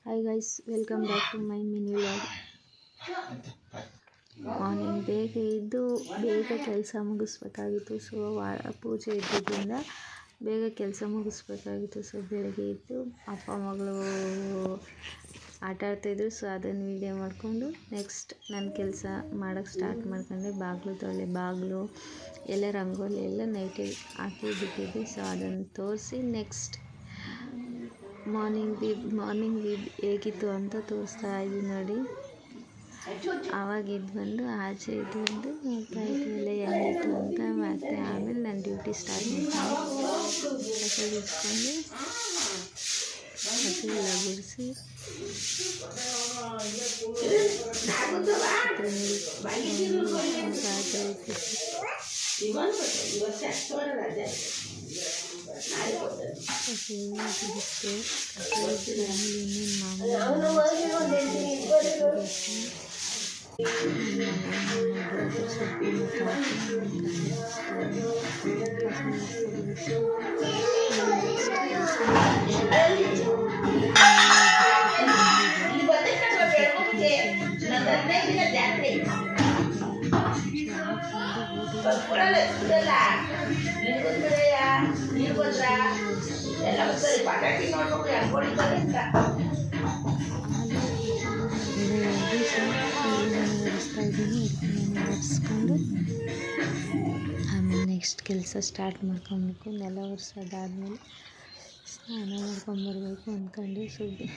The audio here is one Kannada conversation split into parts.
Hi guys, welcome back to my mini vlog. Morning ಬೇಗ ಕೆಲಸ ಮುಗಿಸ್ಬೇಕಾಗಿತ್ತು. ಸೊ ಪೂಜೆ ಇದ್ದಿದ್ದರಿಂದ ಬೇಗ ಕೆಲಸ ಮುಗಿಸ್ಬೇಕಾಗಿತ್ತು. ಸೊ ಬೆಳಗ್ಗೆ ಇದ್ದು ಅಪ್ಪ ಮಗಳು ಆಟ ಆಡ್ತಾಯಿದ್ರು. ಸೊ ಅದನ್ನು ವೀಡಿಯೋ ಮಾಡಿಕೊಂಡು ನೆಕ್ಸ್ಟ್ ನನ್ನ ಕೆಲಸ ಮಾಡೋಕ್ಕೆ ಸ್ಟಾರ್ಟ್ ಮಾಡ್ಕೊಂಡೆ. ಬಾಗಿಲು ಎಲ್ಲ ರಂಗೋಲಿ ಎಲ್ಲ ನೈಟಿಗೆ ಹಾಕಿ ಬಿಟ್ಟಿದ್ದೆ. ಸೊ ಅದನ್ನು ತೋರಿಸಿ ನೆಕ್ಸ್ಟ್ ಮಾರ್ನಿಂಗ್ ವಿಬ್ ಹೇಗಿತ್ತು ಅಂತ ತೋರಿಸ್ತಾ ಇದ್ದೀನಿ ನೋಡಿ. ಆವಾಗ ಇದು ಬಂದು ಆಚೆ ಇದು ಬಂದು ನೋಡ್ತಾ ಇದ್ದಿಲ್ಲ ಹೆಂಗಿತ್ತು ಅಂತ. ಮತ್ತು ಆಮೇಲೆ ನನ್ನ ಡ್ಯೂಟಿ ಸ್ಟಾರ್ಟ್ ಮಾಡ್ಕೊಂಡು ಕಸ ಗುಡಿಸ್ಕೊಂಡು ಹಸು ಎಲ್ಲ ಗುಡಿಸಿ ಆಮೇಲೆ ನೆಕ್ಸ್ಟ್ ಕೆಲಸ ಸ್ಟಾರ್ಟ್ ಮಾಡ್ಕೊಬೇಕು. ನೆಲ ಒರೆಸೋದಾದ್ಮೇಲೆ ಸ್ನಾನ ಮಾಡ್ಕೊಂಬರ್ಬೇಕು ಅಂದ್ಕೊಂಡು ಸುದ್ದಿ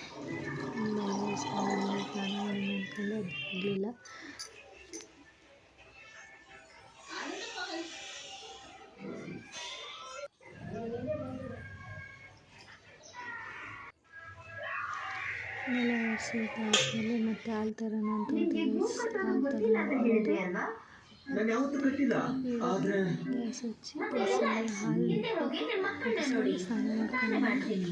ಸ್ನಾನ ಮಾಡ್ಕೊಂಡು ಅದು ಆಗಲಿಲ್ಲ. ನೆಲ ಒರೆಸಿದ್ದಾದ್ಮೇಲೆ ಮತ್ತೆ ಹಾಲು ತರೋಣ ಅಂತ ಗ್ಯಾಸ್ ಹಚ್ಚಿ ಹಾಲು ಸ್ನಾನ ಮಾಡ್ಕೊಂಡು